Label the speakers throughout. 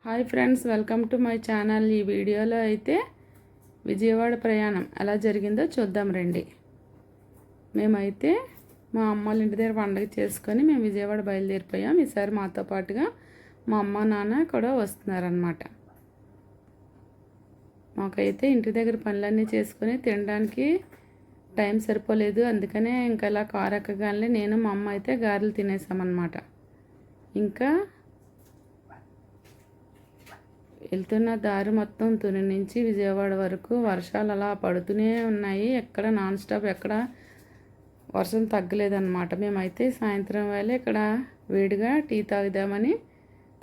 Speaker 1: Hi friends, welcome to my channel. ఈ వీడియోలో అయితే విజయవాడ ప్రయాణం ఎలా జరిగిందో చూద్దాం రండి. మేమైతే మా అమ్మ వాళ్ళ ఇంటి దగ్గర పండుగ చేసుకొని మేము విజయవాడ బయలుదేరిపోయాం. ఈసారి మాతో పాటుగా మా అమ్మ నాన్న కూడా వస్తున్నారనమాట. మాకైతే ఇంటి దగ్గర పనులన్నీ చేసుకొని తినడానికి టైం సరిపోలేదు. అందుకనే ఇంకా ఇలా కారు ఎక్కగానే నేను మా అమ్మ అయితే గారెలు తినేసామన్నమాట. ఇంకా వెళ్తున్న దారి మొత్తం తుని నుంచి విజయవాడ వరకు వర్షాలు అలా పడుతూనే ఉన్నాయి. ఎక్కడ నాన్ స్టాప్, ఎక్కడ వర్షం తగ్గలేదన్నమాట. మేమైతే సాయంత్రం వేళ ఇక్కడ వేడిగా టీ తాగుదామని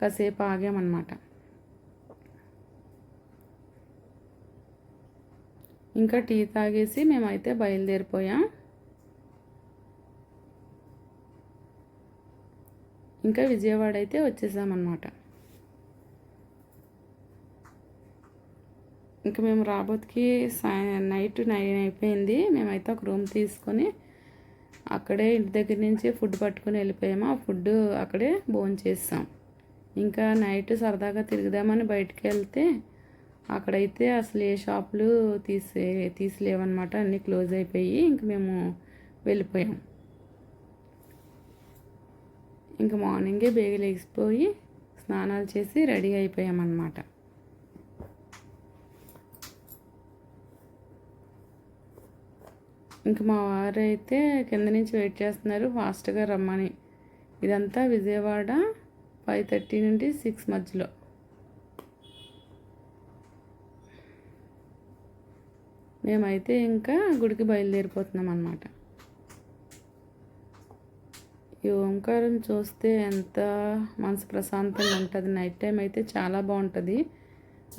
Speaker 1: కాసేపు ఆగామన్నమాట. ఇంకా టీ తాగేసి మేమైతే బయలుదేరిపోయాం. ఇంకా విజయవాడ అయితే వచ్చేసామన్నమాట. ఇంకా మేము రాబోతుకి నైట్ 9 అయిపోయింది. మేమైతే ఒక రూమ్ తీసుకొని అక్కడే ఇంటి దగ్గర నుంచి ఫుడ్ పట్టుకొని వెళ్ళిపోయాము. ఆ ఫుడ్ అక్కడే భోంచేసాం. ఇంకా నైట్ సరదాగా తిరుగుదామని బయటికి వెళ్తే అక్కడైతే అసలు ఏ షాపులు తీసిలేవన్నమాట. అన్నీ క్లోజ్ అయిపోయి ఇంక మేము వెళ్ళిపోయాం. ఇంకా మార్నింగే బేగ లేచిపోయి స్నానాలు చేసి రెడీ అయిపోయామన్నమాట. ఇంక మా వారు అయితే కింద నుంచి వెయిట్ చేస్తున్నారు ఫాస్ట్గా రమ్మని. ఇదంతా విజయవాడ 5:30 నుండి 6 మధ్యలో. మేమైతే ఇంకా గుడికి బయలుదేరిపోతున్నాం అన్నమాట. ఈ ఓంకారం చూస్తే ఎంత మనసు ప్రశాంతంగా ఉంటుంది. నైట్ టైం అయితే చాలా బాగుంటుంది.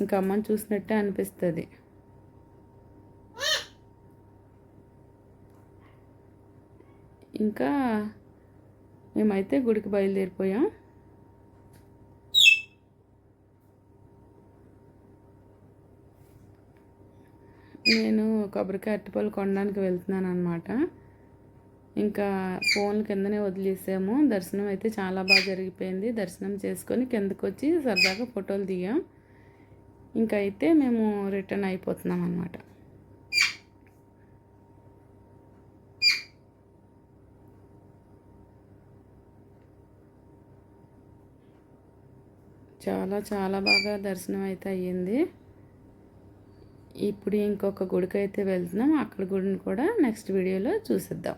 Speaker 1: ఇంకా అమ్మని చూసినట్టే అనిపిస్తుంది. ఇంకా మేమైతే గుడికి బయలుదేరిపోయాం. నేను కొబ్బరికాయ అరటిపళ్ళు కొనడానికి వెళ్తున్నాను అనమాట. ఇంకా ఫోన్లు కిందనే వదిలేసాము. దర్శనం అయితే చాలా బాగా జరిగిపోయింది. దర్శనం చేసుకొని కిందకు వచ్చి సరదాగా ఫోటోలు దిగాం. ఇంకా అయితే మేము రిటర్న్ అయిపోతున్నాం అన్నమాట. చాలా బాగా దర్శనం అయితే అయ్యింది. ఇప్పుడు ఇంకొక గుడికి అయితే వెళ్తున్నాం. అక్కడ గుడిని కూడా నెక్స్ట్ వీడియోలో చూసిద్దాం.